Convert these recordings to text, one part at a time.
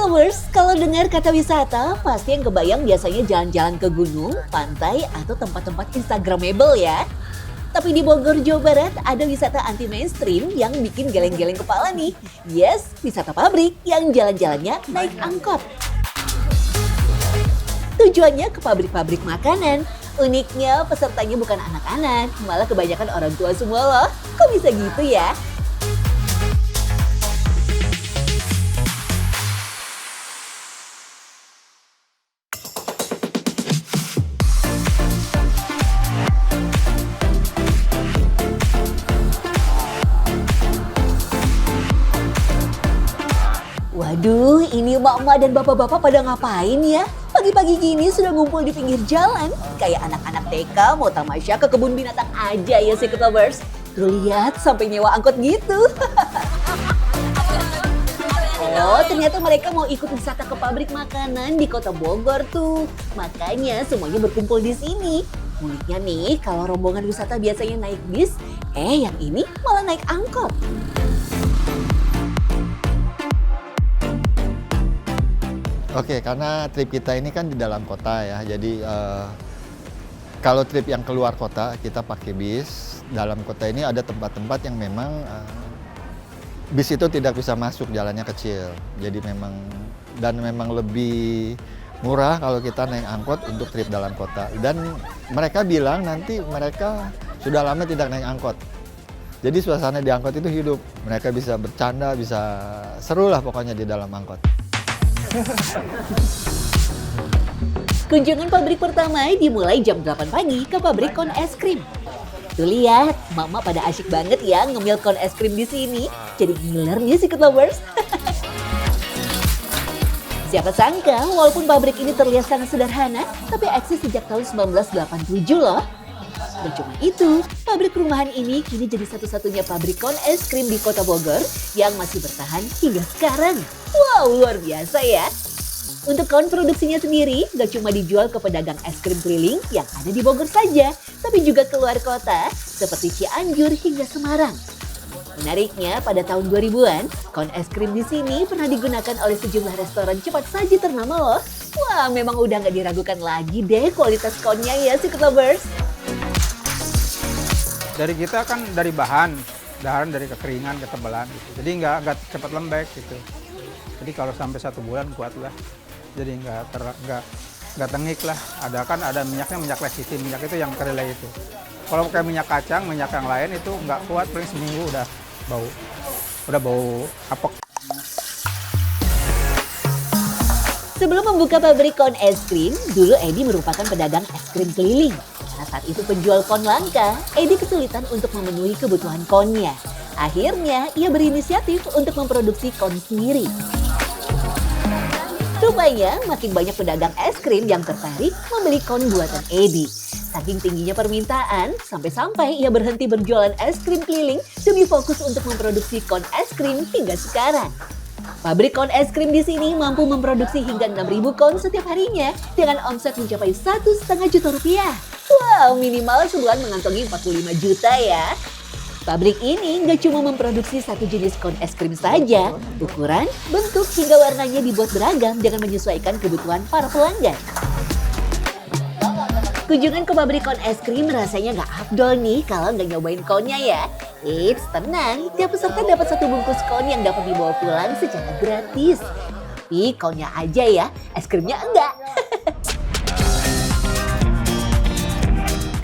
Lovers, kalau dengar kata wisata, pasti yang kebayang biasanya jalan-jalan ke gunung, pantai, atau tempat-tempat instagramable ya. Tapi di Bogor, Jawa Barat, ada wisata anti mainstream yang bikin geleng-geleng kepala nih. Yes, wisata pabrik yang jalan-jalannya naik angkot. Tujuannya ke pabrik-pabrik makanan. Uniknya pesertanya bukan anak-anak, malah kebanyakan orang tua semua loh. Kok bisa gitu ya? Waduh, ini emak-emak dan bapak-bapak pada ngapain ya? Pagi-pagi gini sudah ngumpul di pinggir jalan. Kayak anak-anak TK mau tamasya ke kebun binatang aja ya Secret Lovers. Tuh lihat sampai nyewa angkot gitu. Oh, ternyata mereka mau ikut wisata ke pabrik makanan di kota Bogor tuh. Makanya semuanya berkumpul di sini. Uniknya nih, kalau rombongan wisata biasanya naik bis, yang ini malah naik angkot. Oke, karena trip kita ini kan di dalam kota ya, jadi kalau trip yang keluar kota kita pakai bis. Dalam kota ini ada tempat-tempat yang memang bis itu tidak bisa masuk, jalannya kecil. Jadi memang lebih murah kalau kita naik angkot untuk trip dalam kota. Dan mereka bilang nanti mereka sudah lama tidak naik angkot. Jadi suasana di angkot itu hidup. Mereka bisa bercanda, bisa seru lah pokoknya di dalam angkot. Kunjungan pabrik pertama dimulai jam 8 pagi ke pabrik kon es krim. Tuh lihat, mama pada asyik banget ya ngemil kon es krim di sini. Jadi ngiler nih Secret Lovers. Siapa sangka walaupun pabrik ini terlihat sangat sederhana, tapi eksis sejak tahun 1987 loh. Dan cuma itu, pabrik rumahan ini kini jadi satu-satunya pabrik kon es krim di kota Bogor yang masih bertahan hingga sekarang. Wow, luar biasa ya. Untuk kon produksinya sendiri, gak cuma dijual ke pedagang es krim keliling yang ada di Bogor saja, tapi juga keluar kota seperti Cianjur hingga Semarang. Menariknya, pada tahun 2000-an, kon es krim di sini pernah digunakan oleh sejumlah restoran cepat saji ternama loh. Wah, memang udah gak diragukan lagi deh kualitas konnya ya Secret Lovers. Dari kita kan dari bahan dari kekeringan, ketebalan gitu. Jadi nggak cepat lembek gitu. Jadi kalau sampai 1 bulan kuat lah. Jadi nggak tengik lah. Ada minyaknya, minyak lecithin, minyak itu yang kedelai itu. Kalau pakai minyak kacang, minyak yang lain itu nggak kuat, paling seminggu udah bau apek. Sebelum membuka pabrik kon es krim, dulu Edi merupakan pedagang es krim keliling. Karena saat itu penjual kon langka, Edi kesulitan untuk memenuhi kebutuhan konnya. Akhirnya, ia berinisiatif untuk memproduksi kon sendiri. Rupanya, makin banyak pedagang es krim yang tertarik membeli kon buatan Edi. Saking tingginya permintaan, sampai-sampai ia berhenti berjualan es krim keliling demi fokus untuk memproduksi kon es krim hingga sekarang. Pabrik kon es krim di sini mampu memproduksi hingga 6.000 kon setiap harinya dengan omset mencapai 1,5 juta rupiah. Wow, minimal sebulan mengantongi 45 juta ya. Pabrik ini nggak cuma memproduksi satu jenis kon es krim saja, ukuran, bentuk, hingga warnanya dibuat beragam dengan menyesuaikan kebutuhan para pelanggan. Kunjungan ke pabrik kon es krim rasanya nggak afdol nih kalau nggak nyobain konnya ya. Eits, tenang, tiap peserta dapat 1 bungkus kon yang dapat dibawa pulang secara gratis. Tapi konnya aja ya, es krimnya enggak.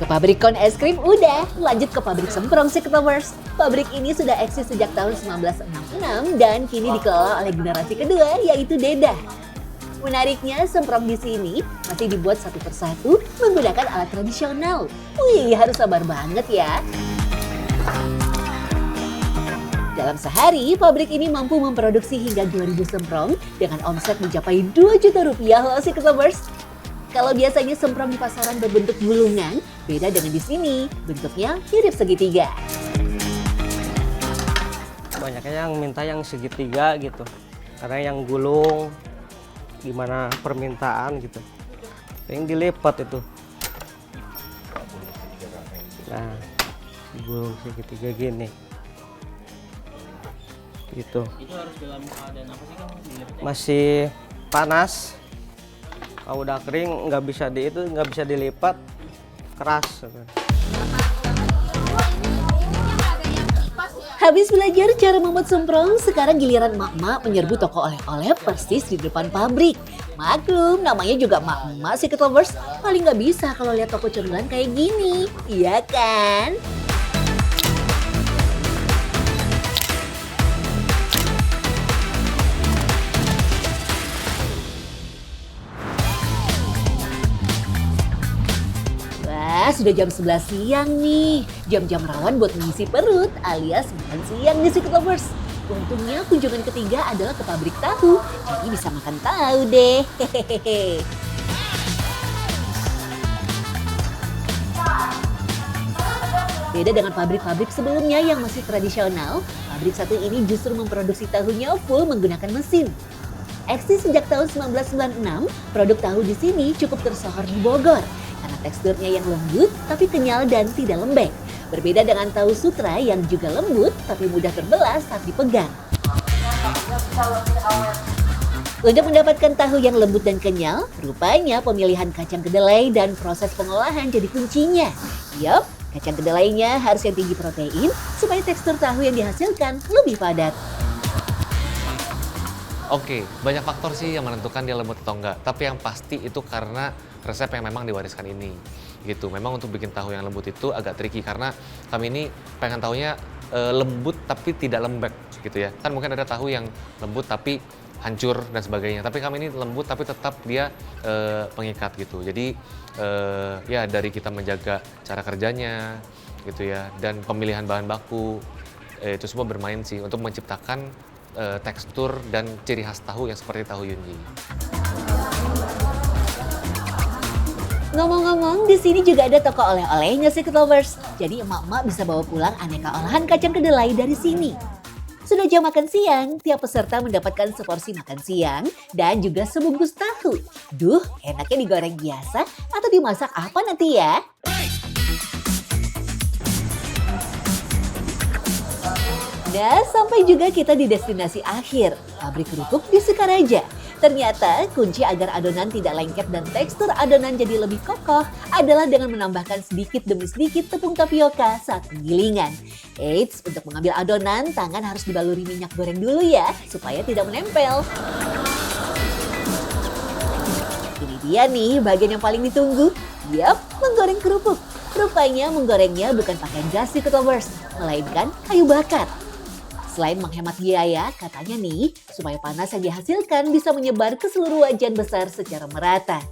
Ke pabrik kon es krim udah, lanjut ke pabrik semprong Secret Lovers. Pabrik ini sudah eksis sejak tahun 1966 dan kini dikelola oleh generasi kedua yaitu Dedah. Menariknya, semprong di sini masih dibuat satu persatu menggunakan alat tradisional. Wih, harus sabar banget ya. Dalam sehari, pabrik ini mampu memproduksi hingga 2.000 semprong dengan omset mencapai 2 juta rupiah loh Secret Lovers. Kalau biasanya semprong di pasaran berbentuk gulungan, beda dengan di sini, bentuknya mirip segitiga. Banyaknya yang minta yang segitiga gitu, karena yang gulung gimana permintaan gitu, yang dilipat itu. Nah, digulung segitiga gini. Gitu. Itu harus dalam keadaan apa sih Kang? Masih panas. Kalau udah kering nggak bisa dilipat, keras. Habis belajar cara membuat semprong, sekarang giliran mak-mak menyerbu toko oleh-oleh persis di depan pabrik. Maklum, namanya juga mak-mak Secret Lovers, paling nggak bisa kalau lihat toko cemilan kayak gini, iya kan? Wah, sudah jam 11 siang nih. Jam-jam rawan buat mengisi perut alias makan siang di Secret Lovers. Untungnya kunjungan ketiga adalah ke pabrik tahu, jadi bisa makan tahu deh. Hehehe. Beda dengan pabrik-pabrik sebelumnya yang masih tradisional, pabrik satu ini justru memproduksi tahunya full menggunakan mesin. Eksis sejak tahun 1996, produk tahu di sini cukup tersohor di Bogor karena teksturnya yang lembut tapi kenyal dan tidak lembek. Berbeda dengan tahu sutra yang juga lembut tapi mudah terbelah saat dipegang. Untuk mendapatkan tahu yang lembut dan kenyal, rupanya pemilihan kacang kedelai dan proses pengolahan jadi kuncinya. Yup, kacang kedelainya harus yang tinggi protein supaya tekstur tahu yang dihasilkan lebih padat. Oke, banyak faktor sih yang menentukan dia lembut atau enggak. Tapi yang pasti itu karena resep yang memang diwariskan ini. Gitu. Memang untuk bikin tahu yang lembut itu agak tricky karena kami ini pengen tahunya lembut tapi tidak lembek gitu ya. Kan mungkin ada tahu yang lembut tapi hancur dan sebagainya. Tapi kami ini lembut tapi tetap dia pengikat gitu. Jadi ya dari kita menjaga cara kerjanya gitu ya dan pemilihan bahan baku itu semua bermain sih untuk menciptakan tekstur dan ciri khas tahu yang seperti tahu Yunji. Ngomong-ngomong, di sini juga ada toko oleh-olehnya Secret Lovers. Jadi emak-emak bisa bawa pulang aneka olahan kacang kedelai dari sini. Sudah jam makan siang, tiap peserta mendapatkan seporsi makan siang dan juga sebungkus tahu. Duh, enaknya digoreng biasa atau dimasak apa nanti ya? Nah, sampai juga kita di destinasi akhir, pabrik kerupuk di Sukaraja. Ternyata kunci agar adonan tidak lengket dan tekstur adonan jadi lebih kokoh adalah dengan menambahkan sedikit demi sedikit tepung tapioka saat penggilingan. Eits, untuk mengambil adonan, tangan harus dibaluri minyak goreng dulu ya, supaya tidak menempel. Ini dia nih bagian yang paling ditunggu. Yap, menggoreng kerupuk. Rupanya menggorengnya bukan pakai gas Secret Lovers, melainkan kayu bakar. Selain menghemat biaya, katanya nih, supaya panas yang dihasilkan bisa menyebar ke seluruh wajan besar secara merata.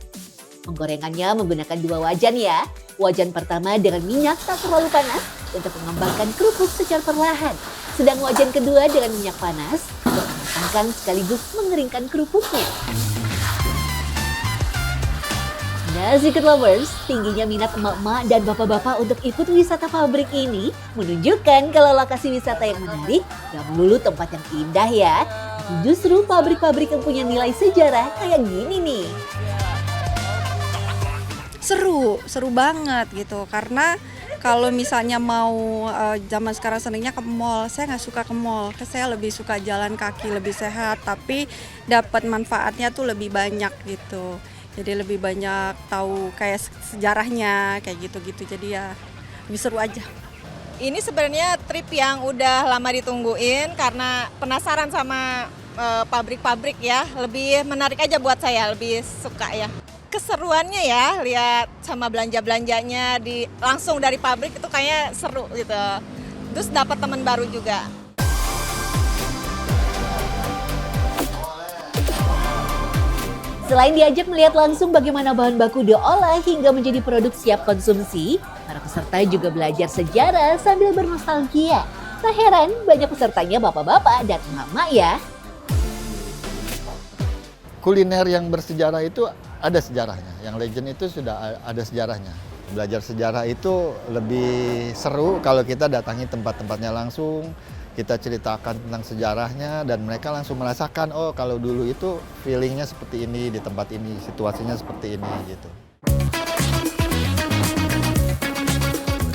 Penggorengannya menggunakan 2 wajan ya. Wajan pertama dengan minyak tak terlalu panas untuk mengembangkan kerupuk secara perlahan. Sedang wajan kedua dengan minyak panas untuk mematangkan sekaligus mengeringkan kerupuknya. Nah, Secret Lovers, tingginya minat emak-emak dan bapak-bapak untuk ikut wisata pabrik ini menunjukkan kalau lokasi wisata yang menarik gak melulu tempat yang indah ya. Tapi justru pabrik-pabrik yang punya nilai sejarah kayak gini nih. Seru banget gitu. Karena kalau misalnya mau zaman sekarang senangnya ke mall, saya nggak suka ke mall. Saya lebih suka jalan kaki, lebih sehat, tapi dapat manfaatnya tuh lebih banyak gitu. Jadi lebih banyak tahu kayak sejarahnya kayak gitu-gitu. Jadi ya lebih seru aja. Ini sebenarnya trip yang udah lama ditungguin karena penasaran sama pabrik-pabrik ya. Lebih menarik aja buat saya, lebih suka ya. Keseruannya ya, lihat sama belanja-belanjanya langsung dari pabrik itu kayaknya seru gitu. Terus dapat teman baru juga. Selain diajak melihat langsung bagaimana bahan baku diolah hingga menjadi produk siap konsumsi, para peserta juga belajar sejarah sambil bernostalgia. Tak heran banyak pesertanya bapak-bapak dan emak-emak ya. Kuliner yang bersejarah itu ada sejarahnya. Yang legend itu sudah ada sejarahnya. Belajar sejarah itu lebih seru kalau kita datangi tempat-tempatnya langsung. Kita ceritakan tentang sejarahnya dan mereka langsung merasakan, oh kalau dulu itu feelingnya seperti ini di tempat ini, situasinya seperti ini gitu.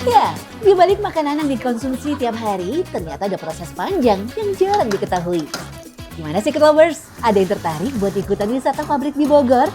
Ya, di balik makanan yang dikonsumsi tiap hari, ternyata ada proses panjang yang jarang diketahui. Gimana sih Lovers? Ada yang tertarik buat ikutan wisata pabrik di Bogor?